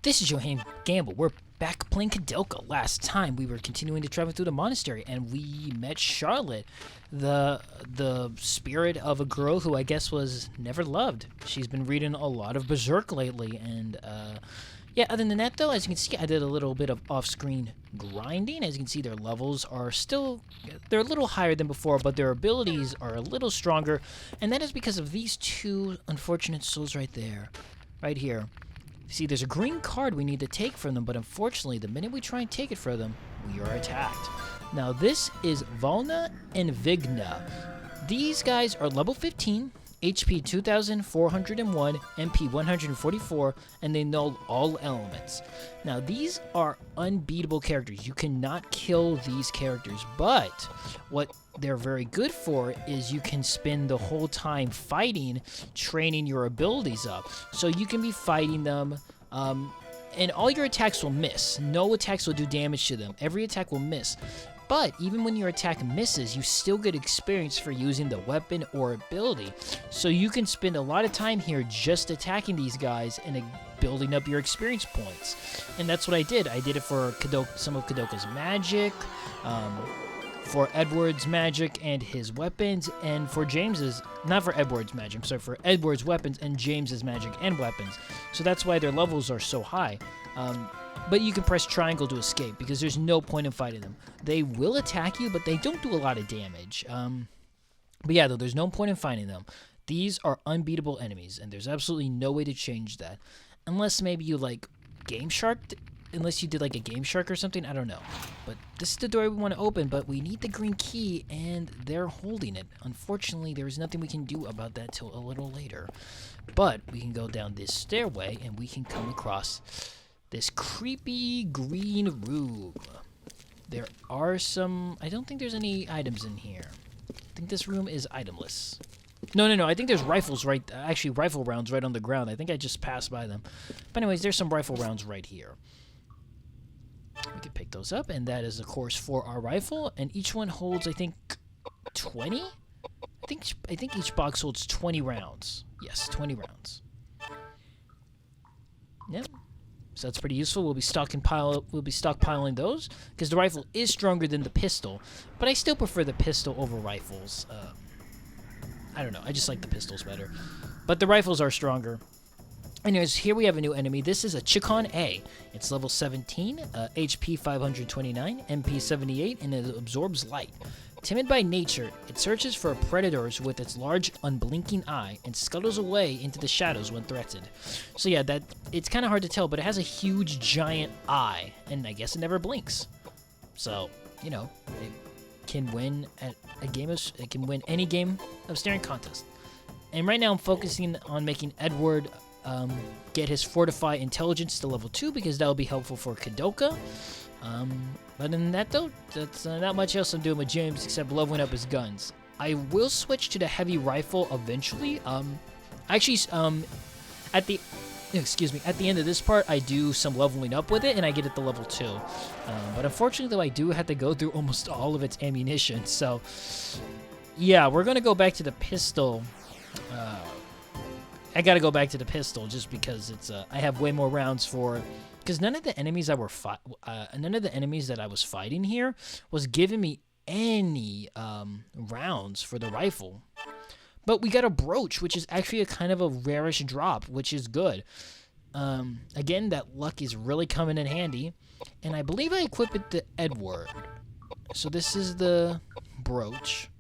This is Yohhamgambal. We're back playing Koudelka. Last time we were continuing to travel through the monastery, and we met Charlotte, the spirit of a girl who I guess was never loved. She's been reading a lot of Berserk lately, and yeah. Other than that, though, as you can see, I did a little bit of off-screen grinding. As you can see, their levels are they're a little higher than before, but their abilities are a little stronger, and that is because of these two unfortunate souls right there, right here. See, there's a green card we need to take from them, but unfortunately, the minute we try and take it from them, we are attacked. Now, this is Valna and Vigna. These guys are level 15, HP 2401, MP 144, and they know all elements. Now, these are unbeatable characters. You cannot kill these characters, but what they're very good for is you can spend the whole time fighting, training your abilities up. So you can be fighting them, and all your attacks will miss. No attacks will do damage to them. Every attack will miss. But even when your attack misses, you still get experience for using the weapon or ability. So you can spend a lot of time here just attacking these guys and building up your experience points. And that's what I did. I did it for some of Koudelka's magic, for Edward's magic and his weapons, and for James's, not for Edward's magic, sorry, for Edward's weapons and James's magic and weapons. So that's why their levels are so high. But you can press triangle to escape because there's no point in fighting them. They will attack you, but they don't do a lot of damage. But yeah, though, there's no point in fighting them. These are unbeatable enemies, and there's absolutely no way to change that. Unless maybe you, like, Game Shark, unless you did, like, a Game Shark or something, I don't know. But this is the door we want to open, but we need the green key, and they're holding it. Unfortunately, there's nothing we can do about that till a little later. But we can go down this stairway, and we can come across this creepy green room. There are some... I don't think there's any items in here. I think this room is itemless. No. I think there's rifles right... Actually, rifle rounds right on the ground. I think I just passed by them. But anyways, there's some rifle rounds right here. We can pick those up, and that is, of course, for our rifle. And each one holds, I think, 20? I think each box holds 20 rounds. Yes, 20 rounds. Yep. So that's pretty useful. We'll be stockpiling those because the rifle is stronger than the pistol, but I still prefer the pistol over rifles. I don't know. I just like the pistols better, but the rifles are stronger. Anyways, here we have a new enemy. This is a Chikon A. It's level 17, HP 529, MP 78, and it absorbs light. Timid by nature, it searches for predators with its large, unblinking eye and scuttles away into the shadows when threatened. So yeah, it's kind of hard to tell, but it has a huge, giant eye, and I guess it never blinks. So, you know, it can win at it can win any game of staring contest. And right now I'm focusing on making Edward get his Fortify Intelligence to level 2 because that will be helpful for Koudelka. But other than that, though, that's not much else I'm doing with James except leveling up his guns. I will switch to the heavy rifle eventually. Actually, at the end of this part, I do some leveling up with it, and I get it to level 2. But unfortunately, though, I do have to go through almost all of its ammunition. So, yeah, we're gonna go back to the pistol. I gotta go back to the pistol just because it's I have way more rounds for. Because none of the enemies that I was fighting here was giving me any rounds for the rifle. But we got a brooch, which is actually a kind of a rarish drop, which is good. Again, that luck is really coming in handy. And I believe I equipped it to Edward. So this is the brooch.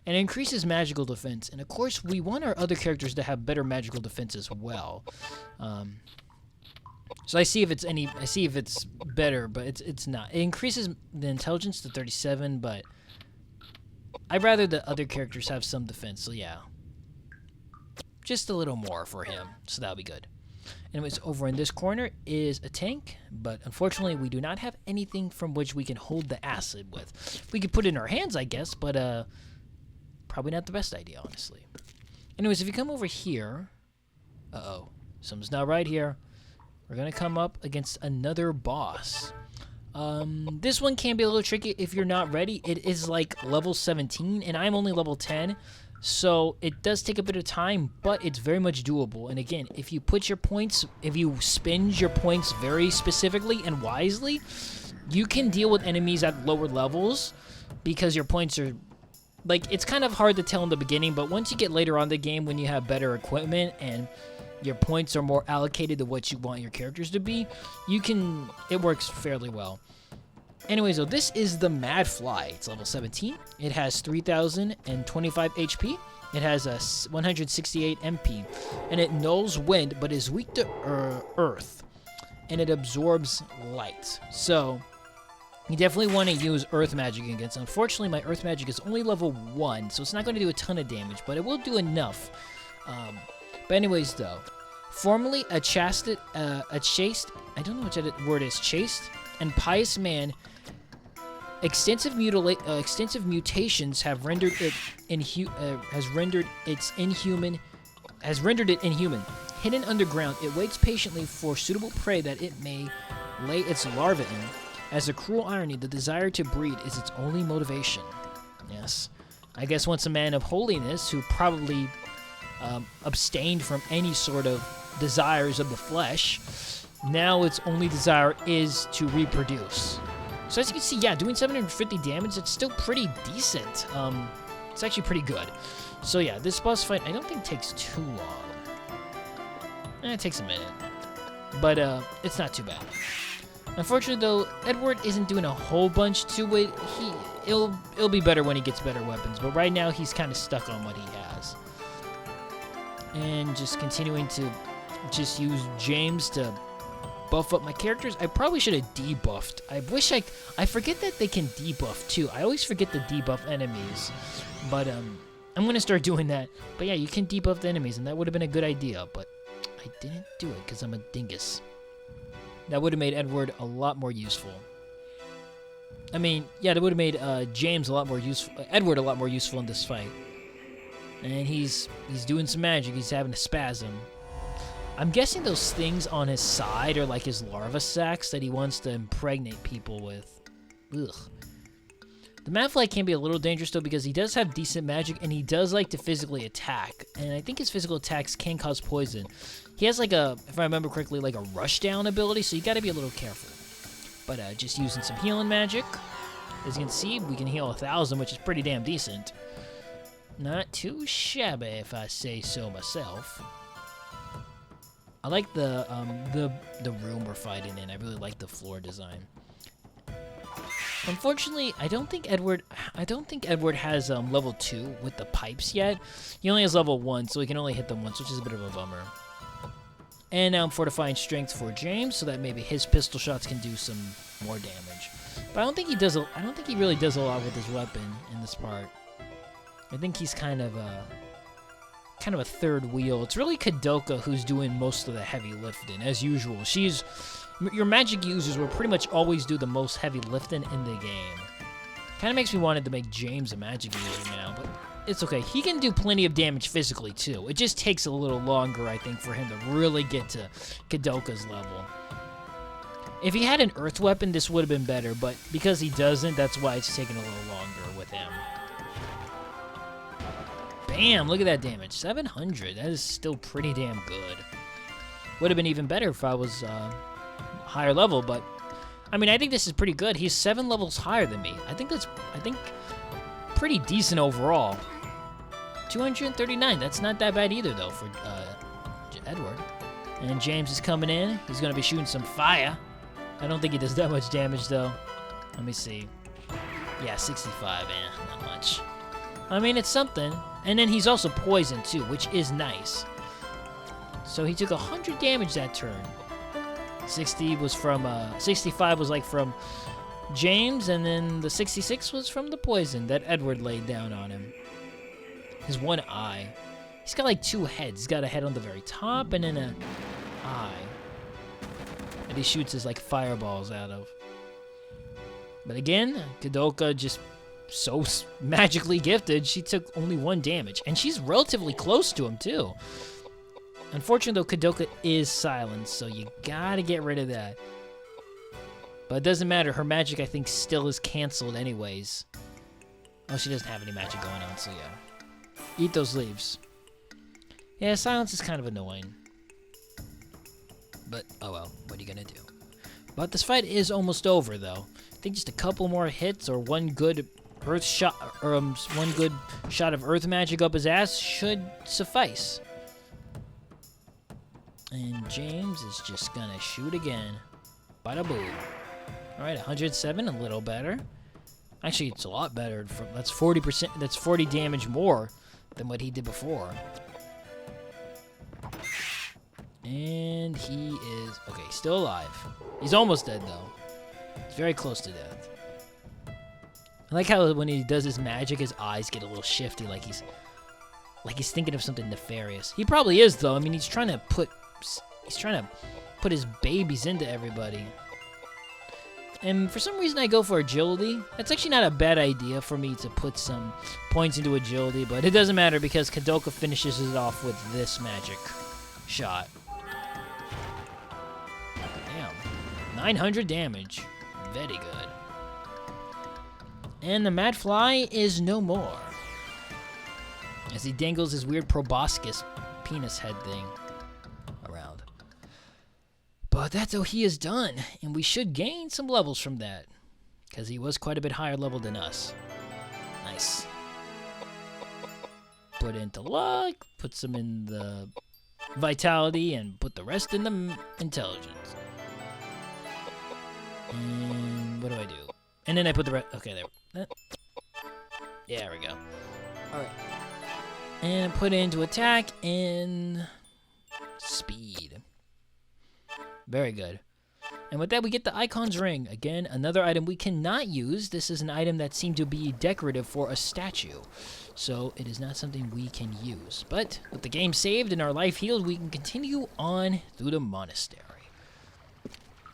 And it increases magical defense. And of course, we want our other characters to have better magical defense as well. So I see if it's better, but it's not. It increases the intelligence to 37, but I'd rather the other characters have some defense, so yeah. Just a little more for him, so that'll be good. Anyways, over in this corner is a tank, but unfortunately we do not have anything from which we can hold the acid with. We could put it in our hands, I guess, but probably not the best idea, honestly. Anyways, if you come over here... Uh-oh. Something's not right here. We're going to come up against another boss. This one can be a little tricky if you're not ready. It is like level 17, and I'm only level 10. So it does take a bit of time, but it's very much doable. And again, if you put your points, if you spend your points very specifically and wisely, you can deal with enemies at lower levels because your points are, like, it's kind of hard to tell in the beginning, but once you get later on in the game when you have better equipment and your points are more allocated to what you want your characters to be, it works fairly well. Anyways, so this is the Mad Fly. It's level 17. It has 3,025 HP. It has a 168 MP. And it nulls wind, but is weak to earth. And it absorbs light. So, you definitely want to use earth magic against. Unfortunately, my earth magic is only level 1, so it's not going to do a ton of damage, but it will do enough. But anyways, though, formerly a chaste, I don't know which word is, chaste, and pious man. Extensive mutations have rendered it inhuman. Hidden underground, it waits patiently for suitable prey that it may lay its larvae in. As a cruel irony, the desire to breed is its only motivation. Yes, I guess once a man of holiness who probably abstained from any sort of desires of the flesh, now its only desire is to reproduce. So as you can see, yeah, doing 750 damage, it's still pretty decent. It's actually pretty good. So yeah, this boss fight I don't think takes too long. It takes a minute. But it's not too bad. Unfortunately though, Edward isn't doing a whole bunch to it. It'll be better when he gets better weapons, but right now he's kind of stuck on what he has. And just continuing to just use James to buff up my characters. I probably should have debuffed. I forget that they can debuff too. I always forget to debuff enemies. But I'm gonna start doing that. But yeah, you can debuff the enemies, and that would have been a good idea, but I didn't do it because I'm a dingus. That would have made Edward a lot more useful. I mean, yeah, that would have made James a lot more useful. Edward a lot more useful in this fight. And he's doing some magic. He's having a spasm. I'm guessing those things on his side are like his larva sacs that he wants to impregnate people with. Ugh. The Madfly can be a little dangerous though because he does have decent magic and he does like to physically attack. And I think his physical attacks can cause poison. He has like a, if I remember correctly, like a rush down ability, so you gotta be a little careful. But just using some healing magic. As you can see, we can heal 1,000, which is pretty damn decent. Not too shabby if I say so myself. I like the room we're fighting in. I really like the floor design. Unfortunately, I don't think Edward has level 2 with the pipes yet. He only has level 1, so he can only hit them once, which is a bit of a bummer. And now I'm fortifying strength for James, so that maybe his pistol shots can do some more damage. But I don't think he really does a lot with his weapon in this part. I think he's kind of a third wheel. It's really Koudelka who's doing most of the heavy lifting, as usual. Your magic users will pretty much always do the most heavy lifting in the game. Kind of makes me want to make James a magic user now, but it's okay. He can do plenty of damage physically too. It just takes a little longer, I think, for him to really get to Koudelka's level. If he had an earth weapon, this would have been better, but because he doesn't, that's why it's taking a little longer with him. Bam! Look at that damage. 700. That is still pretty damn good. Would have been even better if I was higher level, but I mean, I think this is pretty good. He's 7 levels higher than me. I think pretty decent overall. 239. That's not that bad either, though, for Edward. And James is coming in. He's going to be shooting some fire. I don't think he does that much damage, though. Let me see. Yeah, 65. Not much. I mean, it's something. And then he's also poisoned, too, which is nice. So he took 100 damage that turn. 65 was like from James, and then the 66 was from the poison that Edward laid down on him. His one eye. He's got like 2 heads. He's got a head on the very top and then an eye that he shoots his like fireballs out of. But again, Koudelka just so magically gifted, she took only 1 damage. And she's relatively close to him, too. Unfortunately, though, Koudelka is silenced, so you gotta get rid of that. But it doesn't matter. Her magic, I think, still is canceled anyways. Oh, she doesn't have any magic going on, so yeah. Eat those leaves. Yeah, silence is kind of annoying. But, oh well, what are you gonna do? But this fight is almost over, though. I think just a couple more hits or one good earth shot, or one good shot of earth magic up his ass should suffice. And James is just gonna shoot again. Bada boom. Alright, 107, a little better. Actually, it's a lot better. That's 40%. That's 40 damage more than what he did before. And he is... okay, still alive. He's almost dead, though. He's very close to death. I like how when he does his magic, his eyes get a little shifty, like he's thinking of something nefarious. He probably is, though. I mean, he's trying to put his babies into everybody. And for some reason, I go for agility. That's actually not a bad idea for me to put some points into agility, but it doesn't matter because Koudelka finishes it off with this magic shot. Damn. 900 damage. Very good. And the Mad Fly is no more. As he dangles his weird proboscis penis head thing around. But that's how he is done, and we should gain some levels from that, because he was quite a bit higher level than us. Nice. Put into luck, put some in the vitality, and put the rest in the intelligence. And what do I do? And then I put the rest... okay, there. Yeah, there we go. Alright. And put into attack and speed. Very good. And with that, we get the Icon's Ring. Again, another item we cannot use. This is an item that seemed to be decorative for a statue. So it is not something we can use. But with the game saved and our life healed, we can continue on through the monastery.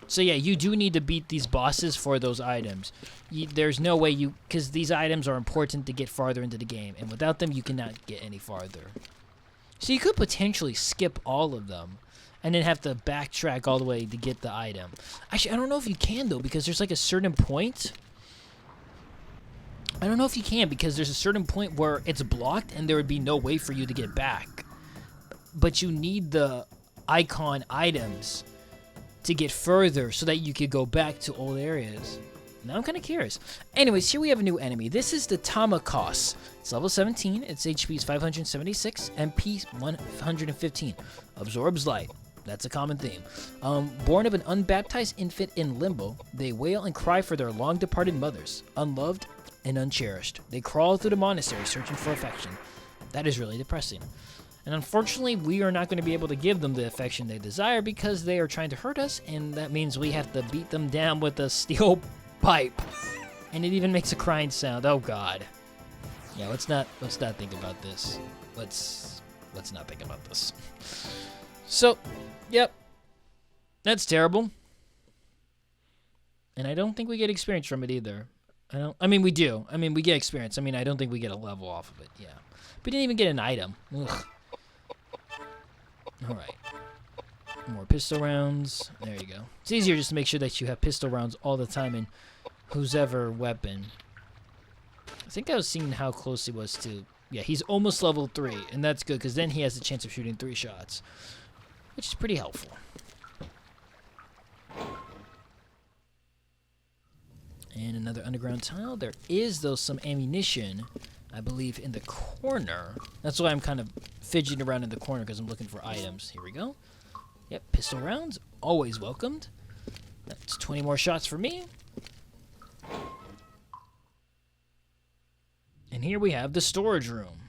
So yeah, you do need to beat these bosses for those items. There's no way you... because these items are important to get farther into the game. And without them, you cannot get any farther. So you could potentially skip all of them. And then have to backtrack all the way to get the item. Actually, I don't know if you can, though, because there's like a certain point. I don't know if you can, because there's a certain point where it's blocked and there would be no way for you to get back. But you need the icon items to get further so that you could go back to old areas. Now I'm kind of curious. Anyways, here we have a new enemy. This is the Tamakos. It's level 17. Its HP is 576. MP 115. Absorbs light. That's a common theme. Born of an unbaptized infant in limbo, they wail and cry for their long-departed mothers, unloved and uncherished. They crawl through the monastery searching for affection. That is really depressing. And unfortunately, we are not going to be able to give them the affection they desire because they are trying to hurt us, and that means we have to beat them down with a steel pipe. And it even makes a crying sound. Oh God. Yeah, let's not think about this. Let's not think about this. So, yep. That's terrible. And I don't think we get experience from it either. I mean, we do. I mean, we get experience. I mean, I don't think we get a level off of it. Yeah. We didn't even get an item. Ugh. Alright. More pistol rounds. There you go. It's easier just to make sure that you have pistol rounds all the time in whose ever weapon. I think I was seeing how close he was to... yeah, he's almost level 3, and that's good, because then he has a chance of shooting 3 shots, which is pretty helpful. And another underground tunnel. There is, though, some ammunition, I believe, in the corner. That's why I'm kind of fidgeting around in the corner, because I'm looking for items. Here we go. Yep, pistol rounds, always welcomed. That's 20 more shots for me. And here we have the storage room,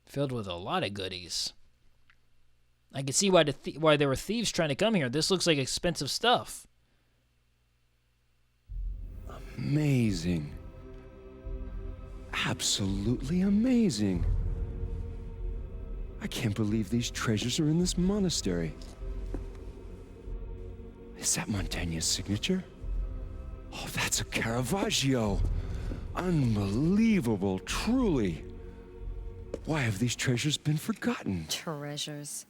filled with a lot of goodies. I can see why there were thieves trying to come here. This looks like expensive stuff. Amazing. Absolutely amazing. I can't believe these treasures are in this monastery. Is that Montaigne's signature? Oh, that's a Caravaggio. Unbelievable, truly. Why have these treasures been forgotten? Treasures.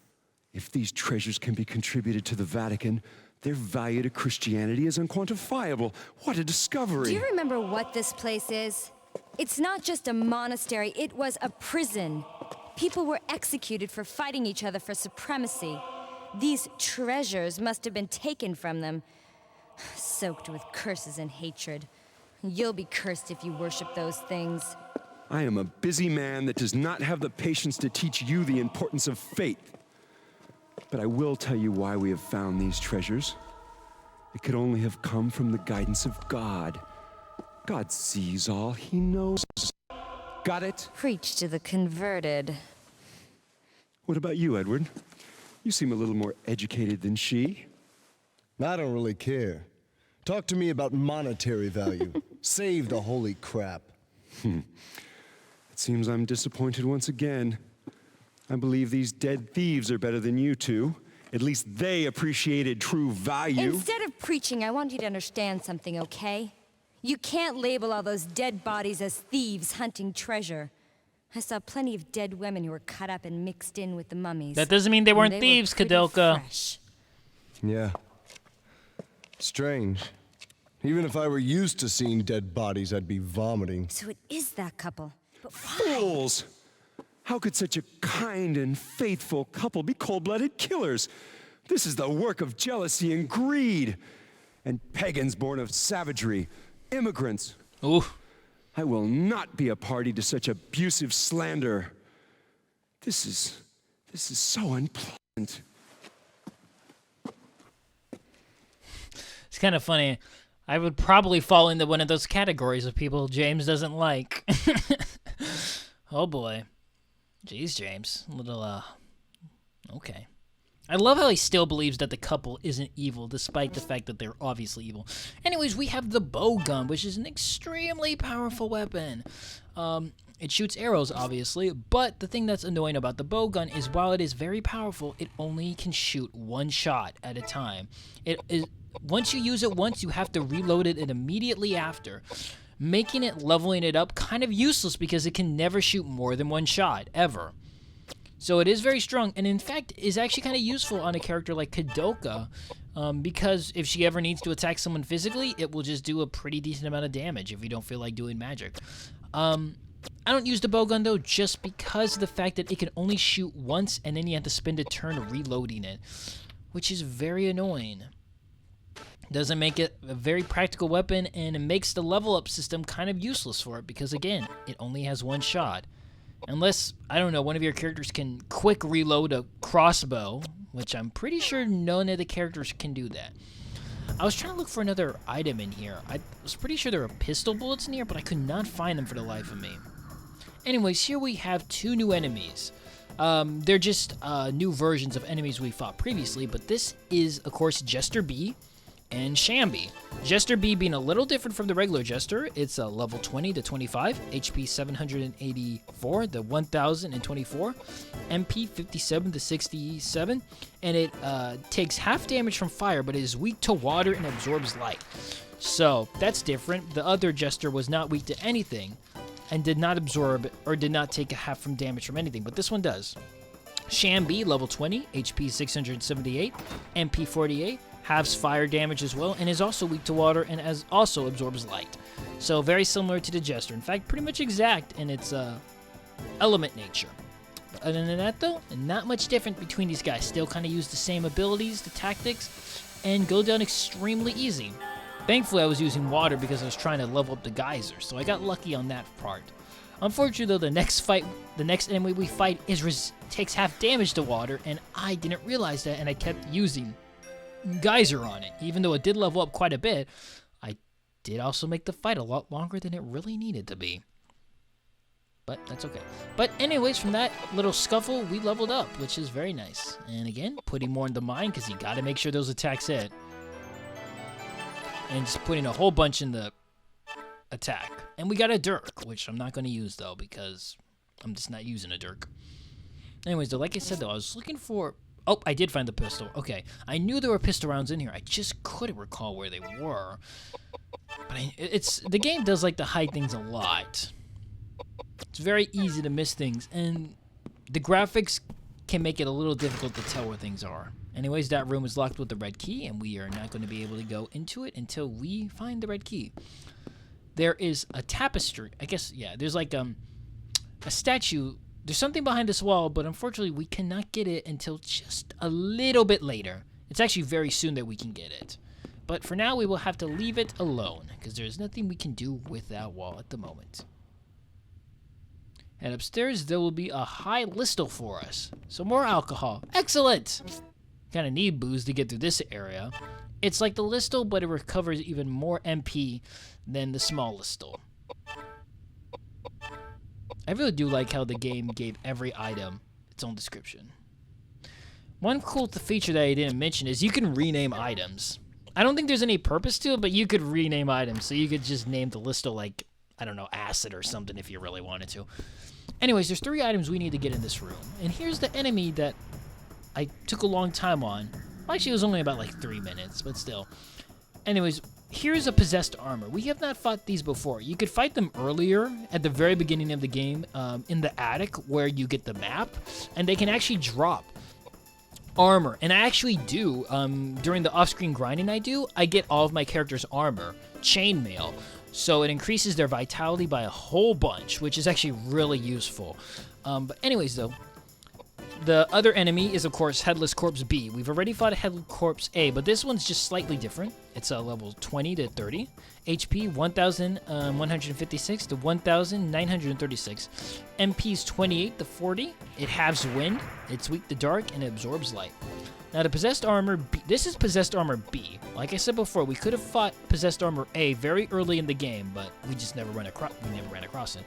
If these treasures can be contributed to the Vatican, their value to Christianity is unquantifiable. What a discovery! Do you remember what this place is? It's not just a monastery, it was a prison. People were executed for fighting each other for supremacy. These treasures must have been taken from them, soaked with curses and hatred. You'll be cursed if you worship those things. I am a busy man that does not have the patience to teach you the importance of faith. But I will tell you why we have found these treasures. It could only have come from the guidance of God. God sees all, he knows. Got it? Preach to the converted. What about you, Edward? You seem a little more educated than she. I don't really care. Talk to me about monetary value. Save the holy crap. It seems I'm disappointed once again. I believe these dead thieves are better than you two. At least they appreciated true value. Instead of preaching, I want you to understand something, okay? You can't label all those dead bodies as thieves hunting treasure. I saw plenty of dead women who were cut up and mixed in with the mummies. That doesn't mean they weren't And thieves, were pretty Koudelka. fresh. Yeah. Strange. Even if I were used to seeing dead bodies, I'd be vomiting. So it is that couple. But why? Fools! How could such a kind and faithful couple be cold-blooded killers? This is the work of jealousy and greed. And pagans born of savagery, immigrants. Ooh. I will not be a party to such abusive slander. This is so unpleasant. It's kind of funny. I would probably fall into one of those categories of people James doesn't like. Oh boy. Jeez, James. A little, okay. I love how he still believes that the couple isn't evil, despite the fact that they're obviously evil. Anyways, we have the bowgun, which is an extremely powerful weapon. It shoots arrows, obviously, but the thing that's annoying about the bowgun is while it is very powerful, it only can shoot one shot at a time. Once you use it once, you have to reload it immediately after, making it leveling it up kind of useless because it can never shoot more than one shot, ever. So it is very strong, and in fact is actually kind of useful on a character like Koudelka, because if she ever needs to attack someone physically, it will just do a pretty decent amount of damage if you don't feel like doing magic. I don't use the bowgun though, just because of the fact that it can only shoot once, and then you have to spend a turn reloading it, which is very annoying. Doesn't make it a very practical weapon, and it makes the level up system kind of useless for it, because again, it only has one shot. Unless, I don't know, one of your characters can quick reload a crossbow, which I'm pretty sure none of the characters can do that. I was trying to look for another item in here. I was pretty sure there were pistol bullets in here, but I could not find them for the life of me. Anyways, here we have two new enemies. They're just new versions of enemies we fought previously, but this is, of course, Jester B and Shambi. Jester B being a little different from the regular Jester. It's a level 20 to 25, HP 784 to 1024, MP 57 to 67, and it takes half damage from fire, but it is weak to water and absorbs light. So that's different. The other Jester was not weak to anything and did not absorb or did not take a half from damage from anything, but this one does. Shambi, level 20, HP 678, MP 48, halves fire damage as well, and is also weak to water and also absorbs light. So very similar to the Jester. In fact, pretty much exact in its element nature. But other than that though, not much different between these guys. Still kind of use the same abilities, the tactics, and go down extremely easy. Thankfully I was using water because I was trying to level up the geyser, so I got lucky on that part. Unfortunately though, the next enemy we fight takes half damage to water, and I didn't realize that, and I kept using geyser on it. Even though it did level up quite a bit, I did also make the fight a lot longer than it really needed to be. But that's okay. But anyways, from that little scuffle, we leveled up, which is very nice. And again, putting more into mine, because you gotta make sure those attacks hit. And just putting a whole bunch in the attack. And we got a dirk, which I'm not going to use though, because I'm just not using a dirk. Anyways though, like I said though, I was looking for... Oh, I did find the pistol. Okay, I knew there were pistol rounds in here. I just couldn't recall where they were. But the game does like to hide things a lot. It's very easy to miss things, and the graphics can make it a little difficult to tell where things are. Anyways, that room is locked with the red key, and we are not going to be able to go into it until we find the red key. there is a tapestry. I guess, yeah, there's like a statue. There's something behind this wall, but unfortunately we cannot get it until just a little bit later. It's actually very soon that we can get it. But for now, we will have to leave it alone, because there's nothing we can do with that wall at the moment. And upstairs, there will be a high listel for us. So more alcohol. Excellent! Kind of need booze to get through this area. It's like the listel, but it recovers even more MP than the small listel. I really do like how the game gave every item its own description. One cool feature that I didn't mention is you can rename items. I don't think there's any purpose to it, but you could rename items. So you could just name the listel like, I don't know, acid or something if you really wanted to. Anyways, there's 3 items we need to get in this room. And here's the enemy that I took a long time on. Well, actually, it was only about like 3 minutes, but still. Anyways, here's a possessed armor. We have not fought these before. You could fight them earlier at the very beginning of the game in the attic where you get the map. And they can actually drop armor. And I actually do, during the off-screen grinding I get all of my characters' armor, chainmail. So it increases their vitality by a whole bunch, which is actually really useful. But anyways, though, the other enemy is, of course, Headless Corpse B. We've already fought a Headless Corpse A, but this one's just slightly different. It's level 20 to 30. HP 1,156 to 1,936. MP's 28 to 40. It halves wind, it's weak to dark, and it absorbs light. Now, the Possessed Armor B, this is Possessed Armor B. Like I said before, we could have fought Possessed Armor A very early in the game, but we just never ran across it.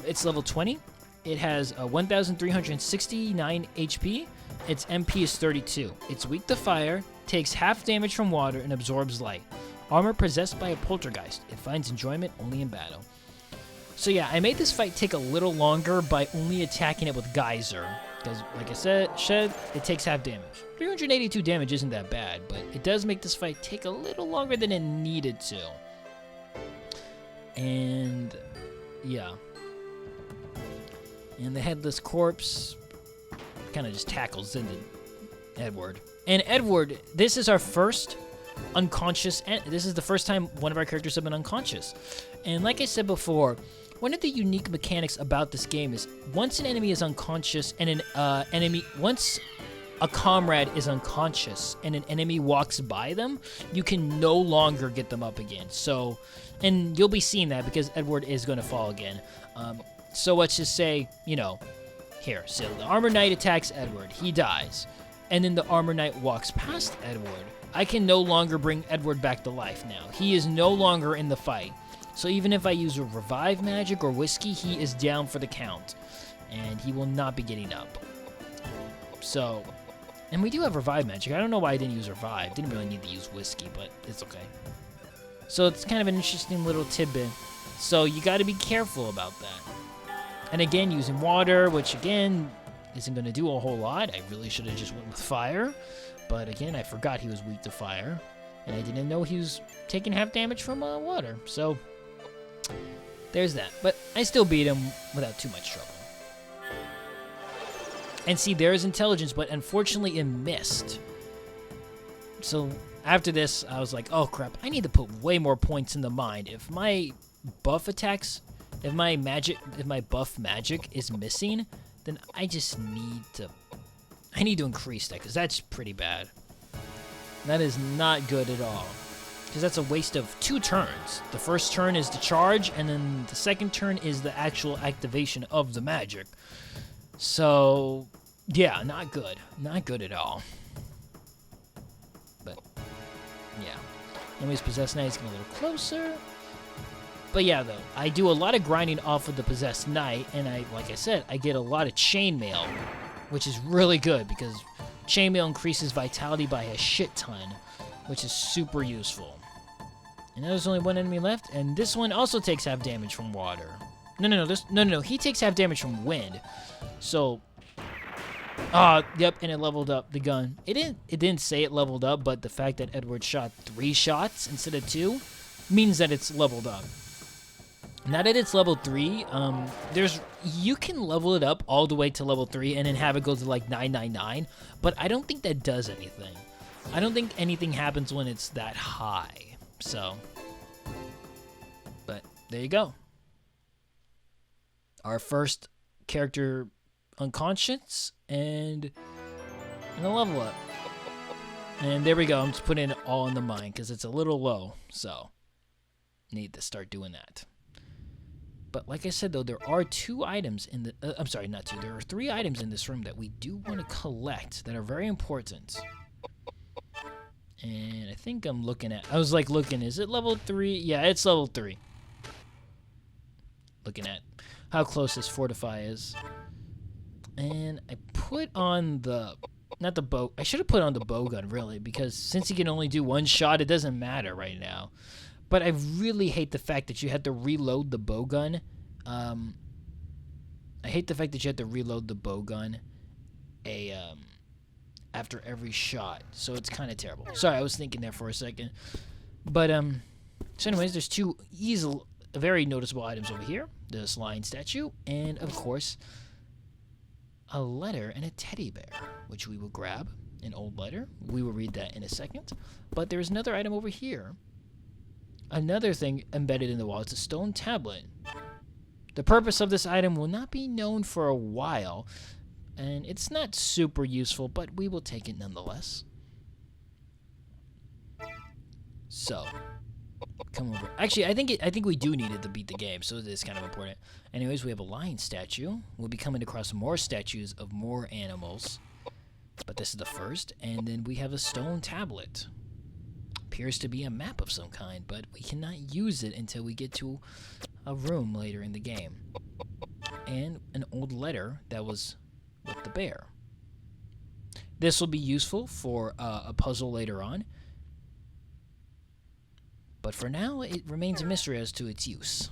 It's level 20. It has 1,369 HP. Its MP is 32. It's weak to fire, takes half damage from water, and absorbs light. Armor possessed by a poltergeist. It finds enjoyment only in battle. So yeah, I made this fight take a little longer by only attacking it with Geyser. Because, like I said, it takes half damage. 382 damage isn't that bad, but it does make this fight take a little longer than it needed to. And, yeah. And the Headless Corpse kind of just tackles into Edward. And Edward, this is our first unconscious, this is the first time one of our characters have been unconscious. And like I said before, one of the unique mechanics about this game is once an enemy is unconscious and once a comrade is unconscious and an enemy walks by them, you can no longer get them up again. So, and you'll be seeing that because Edward is going to fall again. So let's just say, you know, here, so the Armor Knight attacks Edward, he dies, and then the Armor Knight walks past Edward. I can no longer bring Edward back to life now. He is no longer in the fight. So even if I use a revive magic or whiskey, he is down for the count, and he will not be getting up. So, and we do have revive magic. I don't know why I didn't use revive. Didn't really need to use whiskey, but it's okay. So it's kind of an interesting little tidbit. So you got to be careful about that. And again, using water, which again isn't going to do a whole lot. I really should have just went with fire. But again, I forgot he was weak to fire. And I didn't know he was taking half damage from water. So there's that. But I still beat him without too much trouble. And see, there's intelligence, but unfortunately it missed. So after this, I was like, oh crap, I need to put way more points in the mind. If my buff attacks, if my buff magic is missing, then I just need to increase that, because that's pretty bad. That is not good at all, because that's a waste of 2 turns. The first turn is the charge, and then the second turn is the actual activation of the magic. So, yeah, not good. Not good at all. But, yeah. Anyways, Possessed Knight is getting a little closer. But yeah, though, I do a lot of grinding off of the Possessed Knight, and like I said, I get a lot of chainmail, which is really good, because chainmail increases vitality by a shit ton, which is super useful. And there's only one enemy left, and this one also takes half damage from water. No, he takes half damage from wind. So, yep, and it leveled up the gun. It didn't say it leveled up, but the fact that Edward shot 3 shots instead of 2 means that it's leveled up. Now that it's level 3, you can level it up all the way to level 3 and then have it go to like 999, but I don't think that does anything. I don't think anything happens when it's that high. So, but there you go. Our first character unconscious and a level up. And there we go. I'm just putting it all in the mind because it's a little low. So, need to start doing that. But like I said, though, there are 2 items in the... I'm sorry, not 2. There are 3 items in this room that we do want to collect that are very important. And I think I'm looking at... I was like looking, is it level 3? Yeah, it's level 3. Looking at how close this Fortify is. And I put on the... Not the bow... I should have put on the bowgun, really, because since you can only do 1 shot, it doesn't matter right now. But I really hate the fact that you had to reload the bowgun. I hate the fact that you had to reload the bowgun after every shot. So it's kind of terrible. Sorry, I was thinking there for a second. But, so anyways, there's 2 very noticeable items over here. This lion statue, and, of course, a letter and a teddy bear, which we will grab. An old letter. We will read that in a second. But there's another item over here. Another thing embedded in the wall is a stone tablet. The purpose of this item will not be known for a while, and it's not super useful, but we will take it nonetheless. So, come over. Actually, I think we do need it to beat the game, so it is kind of important. Anyways, we have a lion statue. We'll be coming across more statues of more animals, but this is the first. And then we have a stone tablet. Appears to be a map of some kind, but we cannot use it until we get to a room later in the game. And an old letter that was with the bear. This will be useful for a puzzle later on. But for now, it remains a mystery as to its use.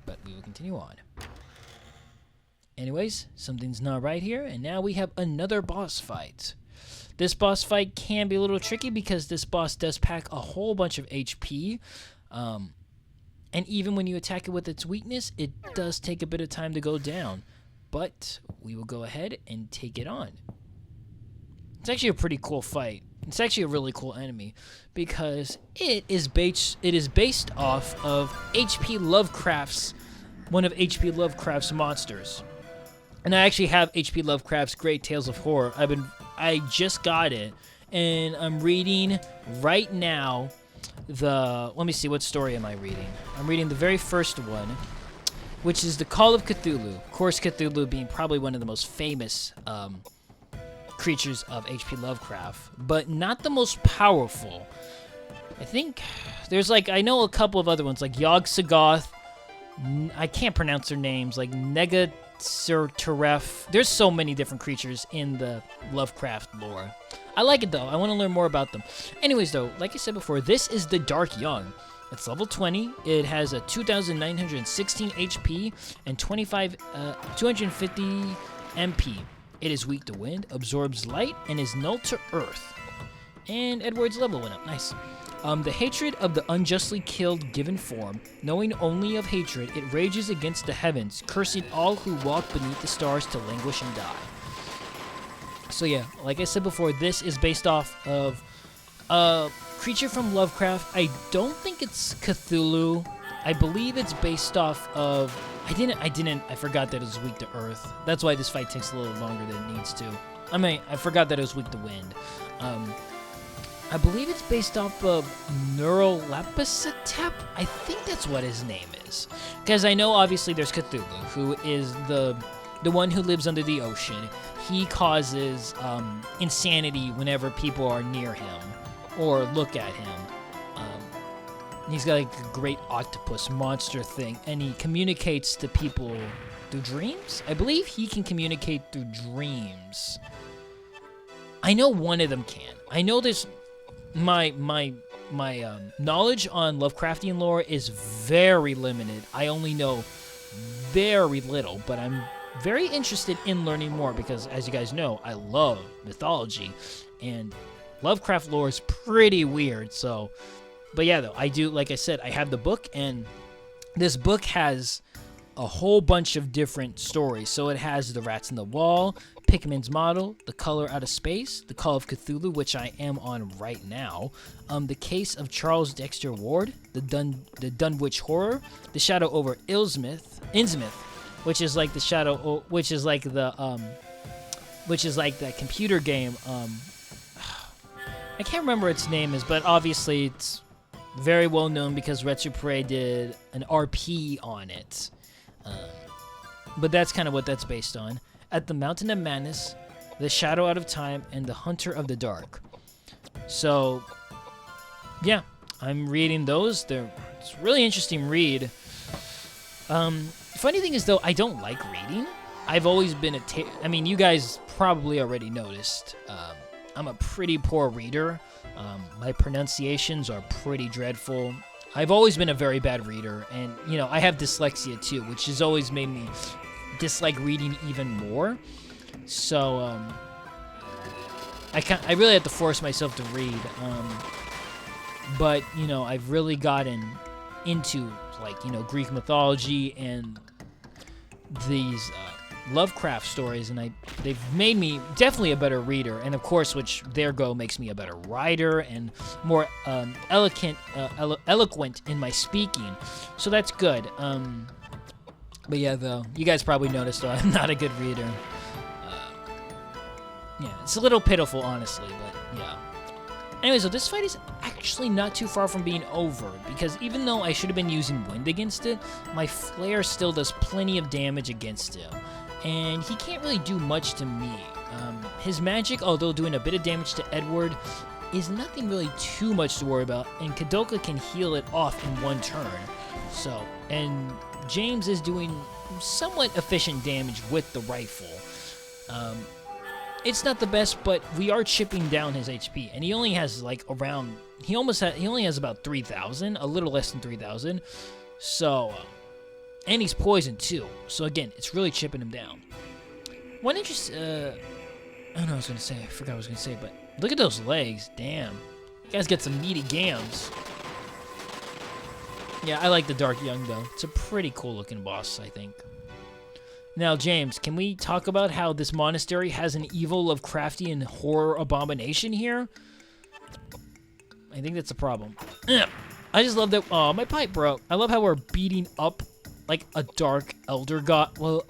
But we will continue on. Anyways, something's not right here, and now we have another boss fight. This boss fight can be a little tricky because this boss does pack a whole bunch of HP. And even when you attack it with its weakness, it does take a bit of time to go down. But we will go ahead and take it on. It's actually a pretty cool fight. It's actually a really cool enemy because it is based off of one of H.P. Lovecraft's monsters. And I actually have H.P. Lovecraft's Great Tales of Horror. I just got it, and I'm reading right now let me see, what story am I reading? I'm reading the very first one, which is the Call of Cthulhu. Of course, Cthulhu being probably one of the most famous creatures of H.P. Lovecraft, but not the most powerful. I think there's I know a couple of other ones, like Yog-Sothoth. I can't pronounce their names, like Negaserteref. There's so many different creatures in the Lovecraft lore. I like it, though. I want to learn more about them. Anyways, though, like I said before, this is the Dark Young. It's level 20. It has a 2,916 HP and 250 MP. It is weak to wind, absorbs light, and is null to earth. And Edward's level went up. Nice. The hatred of the unjustly killed given form, knowing only of hatred, it rages against the heavens, cursing all who walk beneath the stars to languish and die. So yeah, like I said before, this is based off of a creature from Lovecraft. I don't think it's Cthulhu. I believe it's based off of... I forgot that it was weak to earth. That's why this fight takes a little longer than it needs to. I forgot that it was weak to wind. I believe it's based off of Neurolapicitep. I think that's what his name is. Because I know, obviously, there's Cthulhu, who is the one who lives under the ocean. He causes insanity whenever people are near him or look at him. He's got a great octopus monster thing, and he communicates to people through dreams? I believe he can communicate through dreams. I know one of them can. I know there's... My knowledge on Lovecraftian lore is very limited. I only know very little, but I'm very interested in learning more because, as you guys know, I love mythology, and Lovecraft lore is pretty weird, so... But yeah, though, I do, like I said, I have the book, and this book has a whole bunch of different stories. So it has The Rats in the Wall, Pikmin's model, The Color Out of Space, The Call of Cthulhu, which I am on right now, The Case of Charles Dexter Ward, the Dunwich Horror, The Shadow over Innsmouth, which is like the shadow, which is like that computer game. I can't remember what its name is, but obviously it's very well known because Retropre did an RP on it. But that's kind of what that's based on. At the Mountain of Madness, The Shadow Out of Time, and The Hunter of the Dark. So, yeah, I'm reading those. It's a really interesting read. Funny thing is, though, I don't like reading. I've always been I mean, you guys probably already noticed. I'm a pretty poor reader. My pronunciations are pretty dreadful. I've always been a very bad reader, and, you know, I have dyslexia, too, which has always made me dislike reading even more. So, I really have to force myself to read. But, you know, I've really gotten into, like, you know, Greek mythology and these Lovecraft stories, and they've made me definitely a better reader, and of course, which makes me a better writer and more eloquent in my speaking. So that's good. But yeah, though, you guys probably noticed I'm not a good reader. Yeah, it's a little pitiful, honestly, but yeah. Anyway, so this fight is actually not too far from being over, because even though I should have been using wind against it, my flare still does plenty of damage against him, and he can't really do much to me. His magic, although doing a bit of damage to Edward, is nothing really too much to worry about, and Koudelka can heal it off in one turn. So, and James is doing somewhat efficient damage with the rifle. It's not the best, but we are chipping down his HP, and he only has like he only has about 3,000, a little less than 3,000. So, and he's poisoned too. So again, it's really chipping him down. One interest, I don't know what I was gonna say. I forgot what I was gonna say, but look at those legs. Damn, you guys got some meaty gams. Yeah, I like the Dark Young though. It's a pretty cool looking boss, I think. Now, James, can we talk about how this monastery has an evil Lovecraftian horror abomination here? I think that's a problem. I just love that. Oh, my pipe broke. I love how we're beating up like a dark elder god. Well,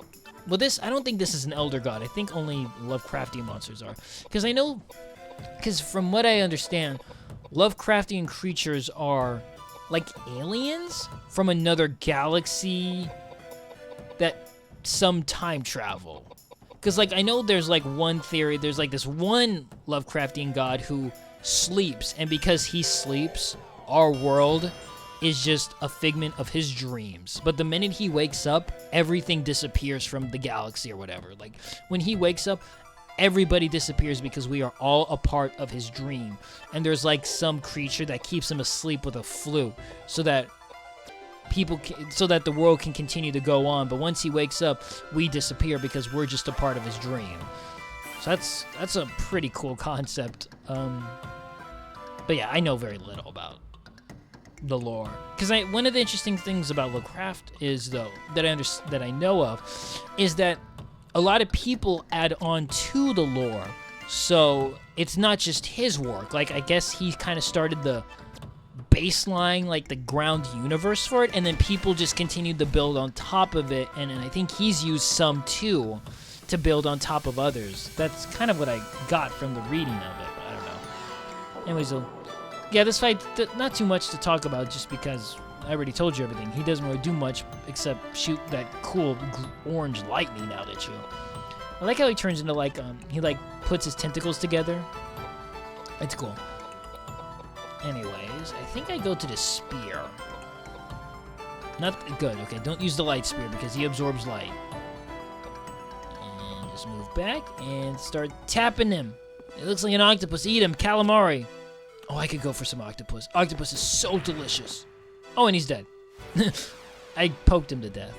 this, I don't think this is an elder god. I think only Lovecraftian monsters are. Because from what I understand, Lovecraftian creatures are like aliens from another galaxy that some time travel. Because, like, I know there's, like, one theory. There's, like, this one Lovecraftian god who sleeps. And because he sleeps, our world is just a figment of his dreams. But the minute he wakes up, everything disappears from the galaxy or whatever. Like, when he wakes up, everybody disappears because we are all a part of his dream. And there's, like, some creature that keeps him asleep with a flute so that the world can continue to go on, but once he wakes up, we disappear because we're just a part of his dream. So that's a pretty cool concept. But yeah, I know very little about the lore, because one of the interesting things about Lovecraft is, though, that I know of, is that a lot of people add on to the lore. So it's not just his work. Like, I guess he kind of started the baseline, like the ground universe for it, and then people just continued to build on top of it, and I think he's used some too to build on top of others. That's kind of what I got from the reading of it, but I don't know. Anyways, yeah, this fight, not too much to talk about just because I already told you everything. He doesn't really do much except shoot that cool orange lightning out at you. I like how he turns into like, he like puts his tentacles together. It's cool. Anyways, I think I go to the spear. Not good. Okay, don't use the light spear because he absorbs light. And just move back and start tapping him. It looks like an octopus. Eat him, calamari. Oh, I could go for some octopus. Octopus is so delicious. Oh, and he's dead. I poked him to death.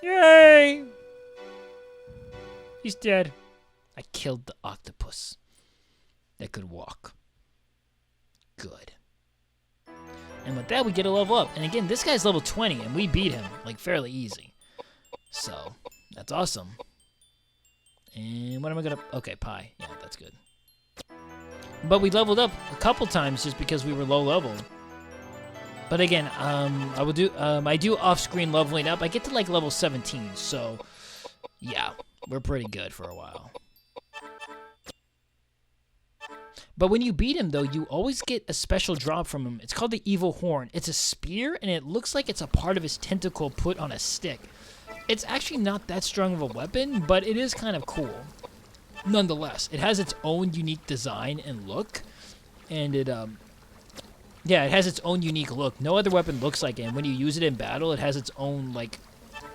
Yay! He's dead. I killed the octopus that could walk. Good. And with that, we get a level up. And again, this guy's level 20, and we beat him, like, fairly easy. So, that's awesome. And what am I gonna... Okay, pie. Yeah, that's good. But we leveled up a couple times just because we were low level. But again, I do off-screen leveling up. I get to like level 17, so yeah, we're pretty good for a while. But when you beat him, though, you always get a special drop from him. It's called the Evil Horn. It's a spear, and it looks like it's a part of his tentacle put on a stick. It's actually not that strong of a weapon, but it is kind of cool. Nonetheless, it has its own unique design and look, and it has its own unique look. No other weapon looks like it, and when you use it in battle, it has its own, like,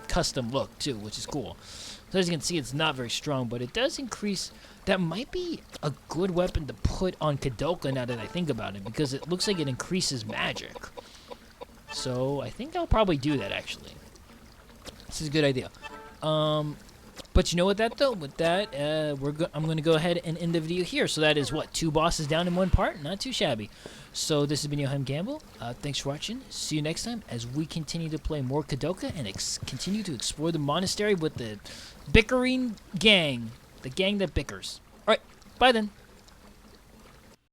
custom look, too, which is cool. So as you can see, it's not very strong, but it does increase... That might be a good weapon to put on Koudelka now that I think about it, because it looks like it increases magic. So I think I'll probably do that, actually. This is a good idea. But you know what, though? With that, I'm going to go ahead and end the video here. So that is, what, 2 bosses down in 1 part? Not too shabby. So this has been Yohhamgambal. Thanks for watching. See you next time as we continue to play more Koudelka and continue to explore the monastery with the bickering gang. The gang that bickers. Alright, bye then.